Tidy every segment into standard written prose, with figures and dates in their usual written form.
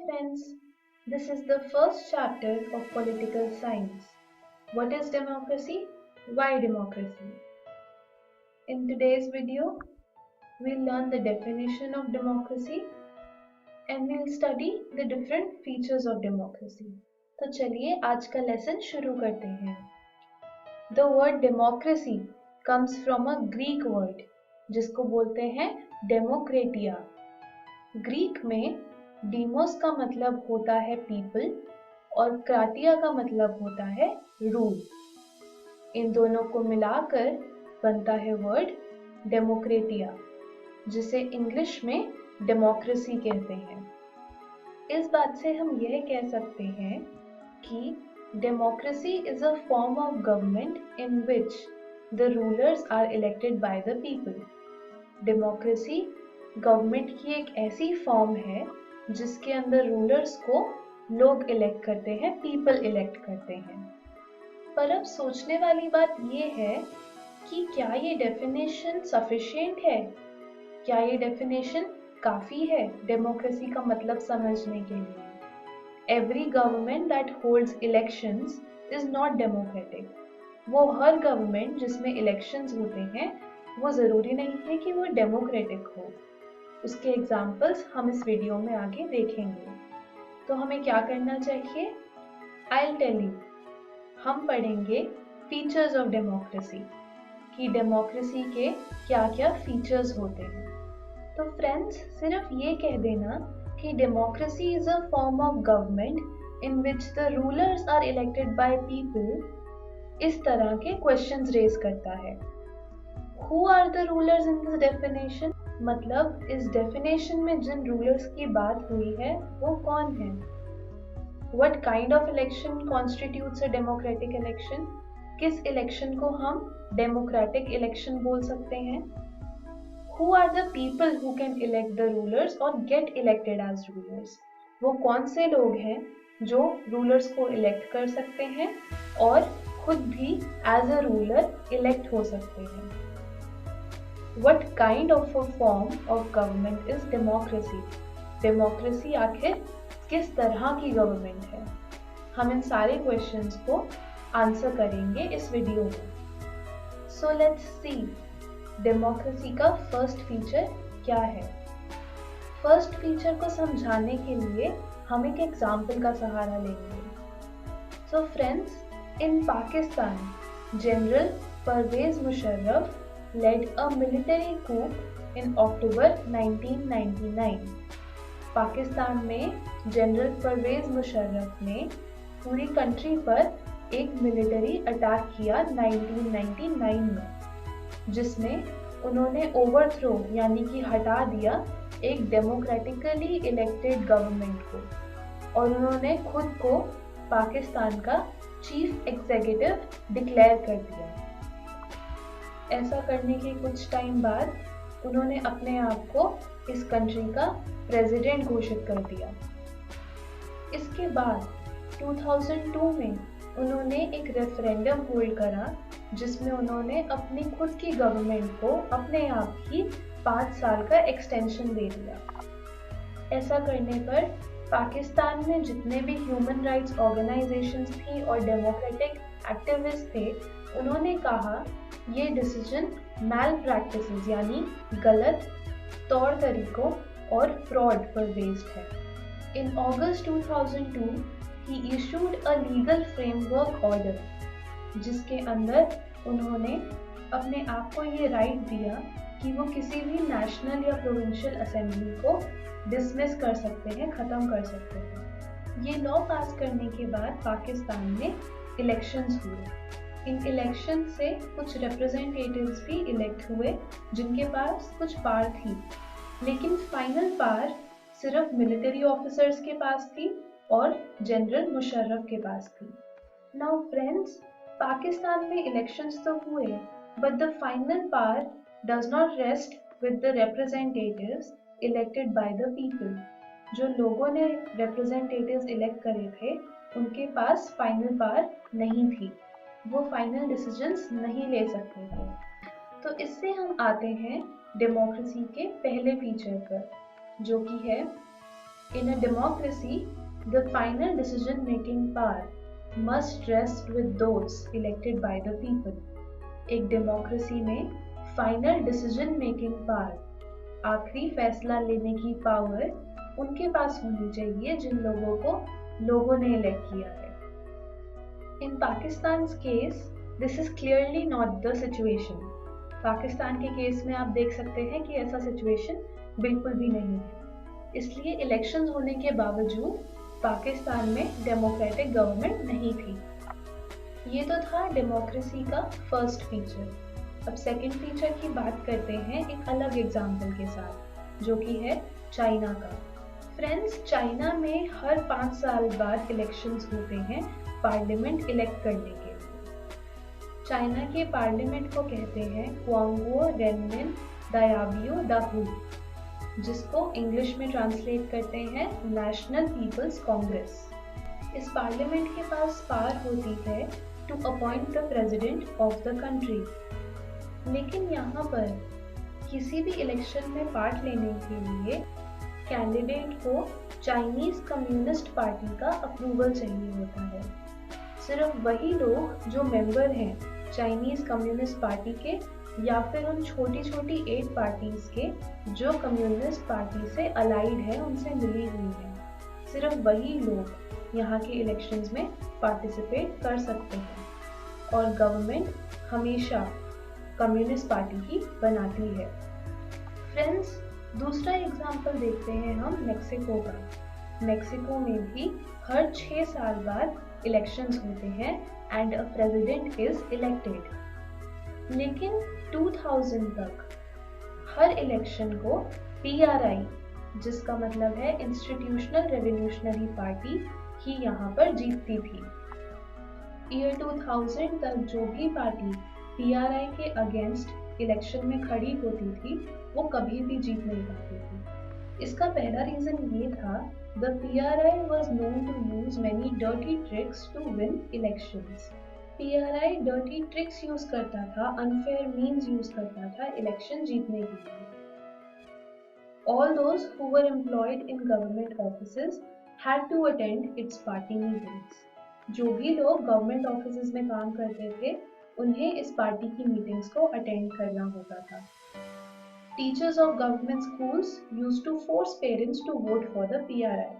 friends, this is the first chapter of political science. What is democracy? Why democracy? In today's video, we'll learn the definition of democracy and we'll study the different features of democracy. तो चलिए आज का lesson शुरू करते हैं. The word democracy comes from a Greek word जिसको बोलते हैं डेमोक्रेटिया. ग्रीक में डीमोस का मतलब होता है पीपल और क्राटिया का मतलब होता है रूल. इन दोनों को मिलाकर बनता है वर्ड डेमोक्रेटिया, जिसे इंग्लिश में डेमोक्रेसी कहते हैं. इस बात से हम यह कह सकते हैं कि democracy is a form of government in which the rulers are elected by the people. Democracy government की एक ऐसी फॉर्म है जिसके अंदर रूलर्स को लोग इलेक्ट करते हैं, पीपल इलेक्ट करते हैं. पर अब सोचने वाली बात ये है कि क्या ये डेफिनेशन सफिशिएंट है? क्या ये डेफिनेशन काफी है डेमोक्रेसी का मतलब समझने के लिए? Every government that holds elections is not democratic. वो हर गवर्नमेंट जिसमें इलेक्शंस होते हैं वो जरूरी नहीं है कि वो डेमोक्रेटिक हो. उसके एग्जाम्पल्स हम इस वीडियो में आगे देखेंगे. तो हमें क्या करना चाहिए? I'll tell you. हम पढ़ेंगे फीचर्स ऑफ डेमोक्रेसी कि डेमोक्रेसी के क्या क्या फीचर्स होते हैं. तो फ्रेंड्स, सिर्फ ये कह देना कि democracy is a form of government in which the rulers are elected by people इस तरह के क्वेश्चंस रेज करता है. Who are the rulers in this definition? मतलब इस डेफिनेशन में जिन रूलर्स की बात हुई है वो कौन है? What kind of election constitutes a democratic election? किस इलेक्शन को हम डेमोक्रेटिक इलेक्शन बोल सकते हैं? Who are the people who can elect the rulers or get elected as rulers? वो कौन से लोग हैं जो रूलर्स को इलेक्ट कर सकते हैं और खुद भी एज अ रूलर इलेक्ट हो सकते हैं? What kind of a form of government is democracy? Democracy आखिर किस तरह की गवर्नमेंट है? हम इन सारे क्वेश्चंस को आंसर करेंगे इस वीडियो में. सो लेट्स सी डेमोक्रेसी का फर्स्ट फीचर क्या है. फर्स्ट फीचर को समझाने के लिए हम एक एग्जाम्पल का सहारा लेंगे. So friends, in Pakistan general Pervez Musharraf led a military coup in October 1999. Pakistan में जनरल परवेज मुशर्रफ ने पूरी कंट्री पर एक मिलिट्री अटैक किया 1999 में, जिसमें उन्होंने ओवरथ्रो यानी कि हटा दिया एक डेमोक्रेटिकली इलेक्टेड गवर्नमेंट को और उन्होंने खुद को पाकिस्तान का चीफ एग्जीक्यूटिव डिक्लेयर कर दिया. ऐसा करने के कुछ टाइम बाद उन्होंने अपने आप को इस कंट्री का प्रेसिडेंट घोषित कर दिया. इसके बाद 2002 में उन्होंने एक रेफरेंडम होल्ड करा जिसमें उन्होंने अपनी खुद की गवर्नमेंट को अपने आप ही 5 साल का एक्सटेंशन दे दिया. ऐसा करने पर पाकिस्तान में जितने भी ह्यूमन राइट्स ऑर्गेनाइजेशंस थी और डेमोक्रेटिक एक्टिविस्ट थे, उन्होंने कहा ये डिसीजन मैल प्रैक्टिसेस यानी गलत तौर तरीकों और फ्रॉड पर बेस्ड है. In August 2002 he issued a legal framework order जिसके अंदर उन्होंने अपने आप को ये राइट दिया कि वो किसी भी नेशनल या प्रोविंशियल असेंबली को डिसमिस कर सकते हैं, ख़त्म कर सकते हैं. ये लॉ पास करने के बाद पाकिस्तान में इलेक्शंस हुए. इन इलेक्शन से कुछ रिप्रेजेंटेटिव्स भी इलेक्ट हुए जिनके पास कुछ पावर थी, लेकिन फाइनल पावर सिर्फ मिलिट्री ऑफिसर्स के पास थी और जनरल मुशर्रफ के पास थी. नाउ फ्रेंड्स, पाकिस्तान में इलेक्शंस तो हुए but the final power does not rest with the representatives elected by the people. जो लोगों ने रिप्रेजेंटेटिव्स इलेक्ट करे थे उनके पास फाइनल पावर नहीं थी, वो फाइनल डिसीजंस नहीं ले सकते थे. तो इससे हम आते हैं डेमोक्रेसी के पहले फीचर पर, जो कि है In a democracy, the final decision-making power must rest with those elected by the people. एक डेमोक्रेसी में फाइनल डिसीजन मेकिंग पावर, आखिरी फैसला लेने की पावर उनके पास होनी चाहिए जिन लोगों को लोगों ने इलेक्ट किया है। In Pakistan case this is clearly not the situation. Pakistan के केस में आप देख सकते हैं कि ऐसा सिचुएशन बिल्कुल भी नहीं है। इसलिए इलेक्शंस होने के बावजूद पाकिस्तान में डेमोक्रेटिक गवर्नमेंट नहीं थी। ये तो था डेमोक्रेसी का फर्स्ट फीचर। अब सेकंड फीचर की बात करते हैं एक अलग एग्जाम्पल के साथ, जो कि है चाइना का। फ्रेंड्स, चाइना में हर 5 साल बाद इलेक्शंस होते हैं पार्लियामेंट इलेक्ट करने के लिए। चाइना के पार्लियामेंट को कहते हैं क्वांगो रेनमिन दायाबियो दाहू, जिसको इंग्लिश में ट्रांसलेट करते हैं नेशनल पीपल्स कांग्रेस। इस पार्लियामेंट के पास पावर होती है to appoint the president of the country. लेकिन यहाँ पर किसी भी इलेक्शन में पार्ट लेने के लिए कैंडिडेट को चाइनीज कम्युनिस्ट पार्टी का अप्रूवल चाहिए होता है। सिर्फ वही लोग जो मेंबर हैं चाइनीज कम्युनिस्ट पार्टी के या फिर उन छोटी छोटी 8 पार्टीज के जो कम्युनिस्ट पार्टी से अलाइड है, उनसे मिली हुई है, सिर्फ वही लोग यहाँ के इलेक्शंस में पार्टिसिपेट कर सकते हैं और गवर्नमेंट हमेशा कम्युनिस्ट पार्टी की बनाती है। फ्रेंड्स, दूसरा एग्जाम्पल देखते हैं हम मेक्सिको का। मेक्सिको में भी हर 6 साल बाद इलेक्शंस होते हैं and a president is elected. लेकिन 2000 तक हर इलेक्शन को PRI, जिसका मतलब है इंस्टीट्यूशनल रेवोल्यूशनरी पार्टी, ही यहाँ पर जीतती थी। ईयर 2000 तक जो भी पार्टी PRI के अगेंस्ट इलेक्शन में खड़ी होती थी वो कभी भी जीत नहीं पाती थी। इसका पहला रीजन ये था, the PRI was known to use many dirty tricks to win elections। PRI dirty tricks use करता था, unfair means यूज करता था इलेक्शन जीतने के लिए। All those who were employed in government offices had to attend its party meetings। जो भी लोग गवर्नमेंट ऑफिसेज में काम करते थे उन्हें इस पार्टी की मीटिंग्स को अटेंड करना होता था। Teachers of government schools used to force parents to vote for the PRI।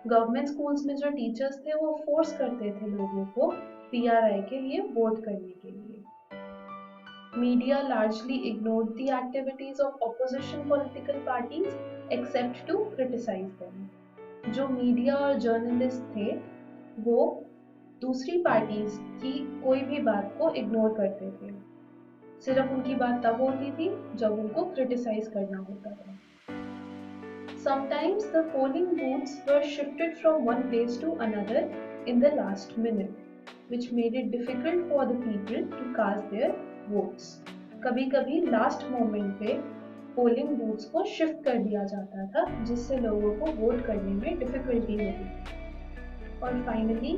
Government schools में जो टीचर्स थे वो फोर्स करते थे लोगों को PRI के लिए वोट करने के लिए। Media largely ignored the activities of opposition political parties except to criticize them। जो मीडिया और जर्नलिस्ट थे वो दूसरी पार्टीज की कोई भी बात को इग्नोर करते थे। सिर्फ उनकी बात तब होती थी जब उनको क्रिटिसाइज करना होता था। Sometimes the polling booths were shifted from one place to another in the last minute, which made it difficult for the people to cast their votes। कभी-कभी लास्ट मोमेंट पे पोलिंग बूथ्स को shift कर दिया जाता था जिससे लोगों को वोट करने में डिफिकल्टी होती थी। और फाइनली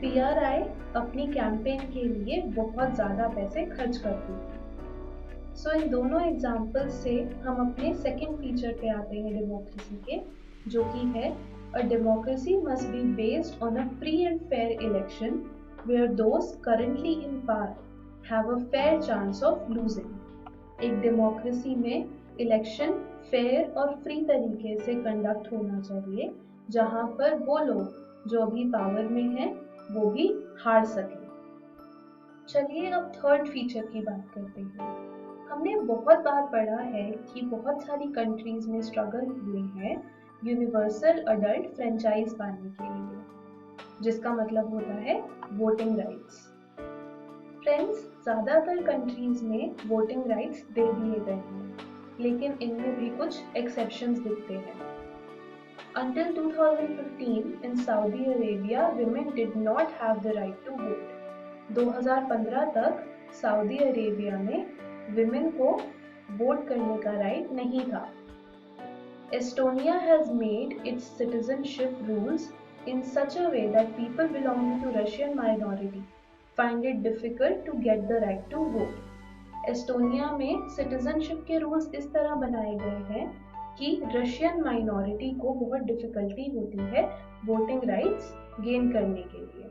PRI अपनी कैंपेन के लिए बहुत ज़्यादा पैसे खर्च करती थी। सो इन दोनों एग्जाम्पल से हम अपने सेकेंड फीचर पे आते हैं डेमोक्रेसी के, जो कि है a democracy must be based on a free and fair election where those currently in power have a fair chance of losing. एक डेमोक्रेसी में इलेक्शन फेयर और फ्री तरीके से कंडक्ट होना चाहिए जहां पर वो लोग जो भी पावर में है वो भी हार सके। चलिए अब थर्ड फीचर की बात करते हैं। हमने बहुत बार पढ़ा है कि बहुत सारी कंट्रीज में स्ट्रगल हुए हैं यूनिवर्सल अडल्ट फ्रेंचाइज पाने के लिए, जिसका मतलब होता है वोटिंग राइट्स। फ्रेंड्स, ज्यादातर कंट्रीज में वोटिंग राइट्स दे दिए गए हैं, लेकिन इनमें भी कुछ एक्सेप्शंस दिखते हैं। Until 2015 in Saudi Arabia, women did not have the right to vote। 2015 तक सऊदी अरेबिया में विमेन को वोट करने का राइट नहीं था। Estonia has made its citizenship rules in such a way that people belonging to Russian minority find it difficult to get the right to vote। Estonia में citizenship के rules इस तरह बनाए गए हैं कि रशियन माइनॉरिटी को बहुत डिफिकल्टी होती है वोटिंग राइट्स गेन करने के लिए।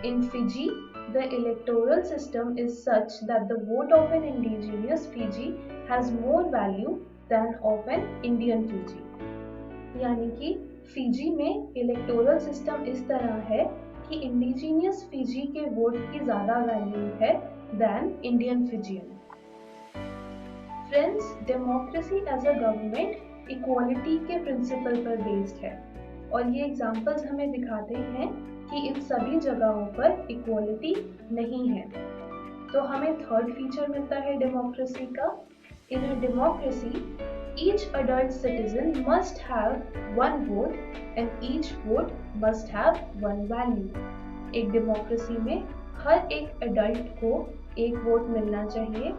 In Fiji, the electoral system is such that the vote of an indigenous Fiji has more value than of an Indian Fiji. यानी कि फिजी में इलेक्टोरल सिस्टम इस तरह है कि इंडिजीनियस फिजी के वोट की ज्यादा वैल्यू है than Indian Fijian. Friends, democracy as a government equality के प्रिंसिपल पर बेस्ड है और ये एग्जांपल्स हमें दिखाते हैं कि इन सभी जगहों पर इक्वालिटी नहीं है। तो हमें थर्ड फीचर मिलता है डेमोक्रेसी का। In a democracy each adult citizen must have one vote and each vote must have one value. एक डेमोक्रेसी में हर एक अडल्ट को एक वोट मिलना चाहिए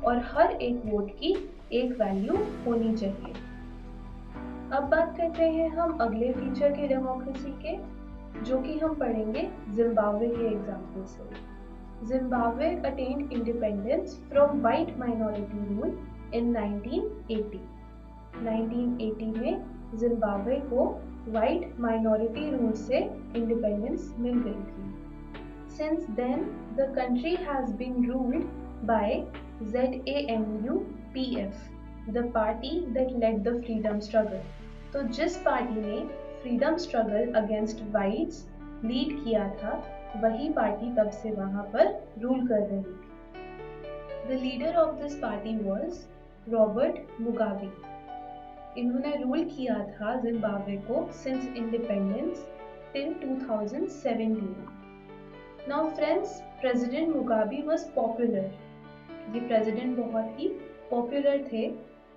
और हर एक वोट की एक वैल्यू होनी चाहिए। अब बात करते हैं हम अगले फीचर के डेमोक्रेसी के, जो कि हम पढ़ेंगे जिम्बाब्वे के एग्जाम्पल से। Zimbabwe attend independence from white minority rule in 1980। 1980 में जिम्बाब्वे को वाइट माइनॉरिटी रूल से इंडिपेंडेंस मिल गई थी। Since then, the country has been ruled by ZANU-PF, the party that led the freedom struggle. तो जिस party ने freedom struggle against whites lead किया था, वही पार्टी तब से वहां पर रूल कर रही थी। The leader of this party was Robert Mugabe. इन्होंने रूल किया था जिम्बाब्वे को since independence till 2017। Now friends, president Mugabe was popular. ये प्रेसिडेंट बहुत ही पॉपुलर थे,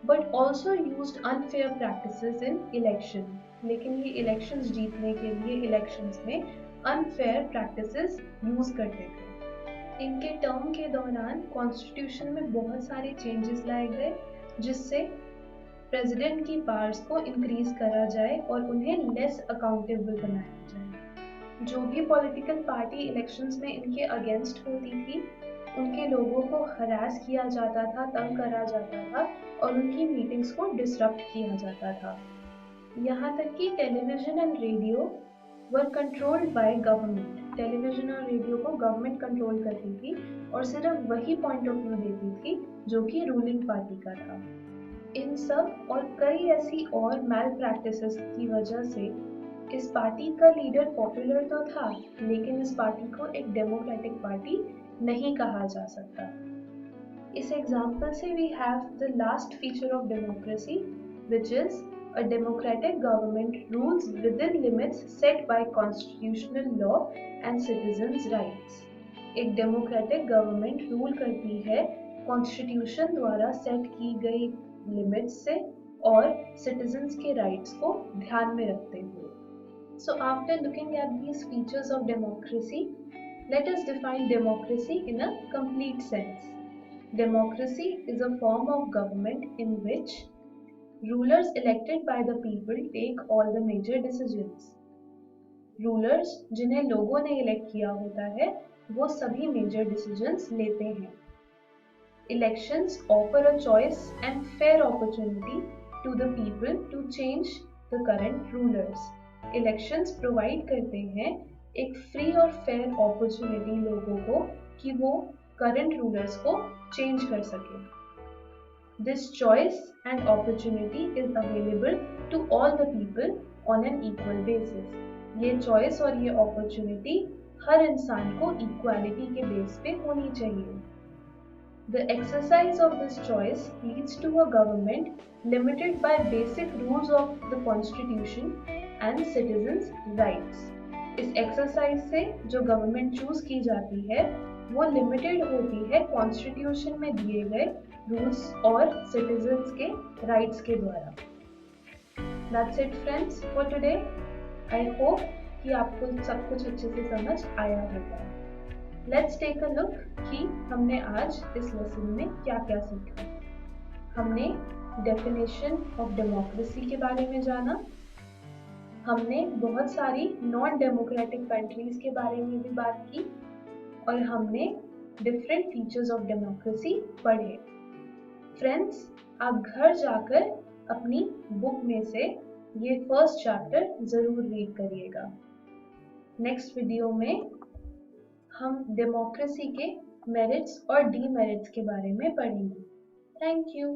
but also used unfair practices in election. लेकिन ये इलेक्शंस जीतने के लिए इलेक्शंस में अनफेयर प्रैक्टिसेस यूज करते थे। इनके टर्म के दौरान कॉन्स्टिट्यूशन में बहुत सारे चेंजेस लाए गए, जिससे प्रेसिडेंट की पावर्स को इंक्रीज करा जाए और उन्हें लेस अकाउंटेबल बनाया जाए। जो भी पॉलिटिकल पार्टी इलेक्शंस में इनके अगेंस्ट होती थी, उनके लोगों को हरास किया जाता था, तंग करा जाता था और उनकी मीटिंग्स को डिसरप्ट किया जाता था। यहाँ तक कि television and radio were controlled by government. Television और रेडियो को गवर्नमेंट कंट्रोल करती थी और सिर्फ वही पॉइंट ऑफ व्यू देती थी जो कि रूलिंग पार्टी का था। इन सब और कई ऐसी और मैल प्रैक्टिसेस की वजह से इस पार्टी का लीडर पॉपुलर तो था, लेकिन इस पार्टी को एक डेमोक्रेटिक पार्टी नहीं कहा जा सकता। इस एग्जाम्पल से we have the last feature of democracy, which is a democratic government rules within limits set by constitutional law and citizens rights. एक डेमोक्रेटिक गवर्नमेंट रूल करती है कॉन्स्टिट्यूशन द्वारा सेट की गई लिमिट्स से और सिटीजंस के राइट्स को ध्यान में रखते हुए। So after looking at these features of democracy, let us define democracy in a complete sense. Democracy is a form of government in which rulers elected by the people take all the major decisions. Rulers जिन्हें लोगों ने elect किया होता है, वो सभी major decisions लेते हैं। Elections offer a choice and fair opportunity to the people to change the current rulers. Elections provide करते हैं एक फ्री और फेयर अपॉर्चुनिटी लोगों को कि वो करंट रूलर्स को चेंज कर सके। This choice and opportunity is available to all the people on an equal basis. ये चॉइस और ये अपॉर्चुनिटी हर इंसान को इक्वालिटी के बेस पे होनी चाहिए। The exercise of this choice leads to a government limited by basic rules of the Constitution and citizens' rights. इस एक्सरसाइज से जो गवर्नमेंट चूज की जाती है, वो लिमिटेड होती है कॉन्स्टिट्यूशन में दिए गए रूल्स और सिटीजन्स के राइट्स के द्वारा। That's it friends for today. I hope कि आपको सब कुछ अच्छे से समझ आया होगा। Let's take a look कि हमने आज इस लेसन में क्या क्या सीखा। हमने डेफिनेशन ऑफ डेमोक्रेसी के बारे में जाना, हमने बहुत सारी नॉन डेमोक्रेटिक कंट्रीज के बारे में भी बात की और हमने डिफरेंट फीचर्स ऑफ डेमोक्रेसी पढ़े। फ्रेंड्स, आप घर जाकर अपनी बुक में से ये फर्स्ट चैप्टर ज़रूर रीड करिएगा। नेक्स्ट वीडियो में हम डेमोक्रेसी के मेरिट्स और डीमेरिट्स के बारे में पढ़ेंगे। Thank you.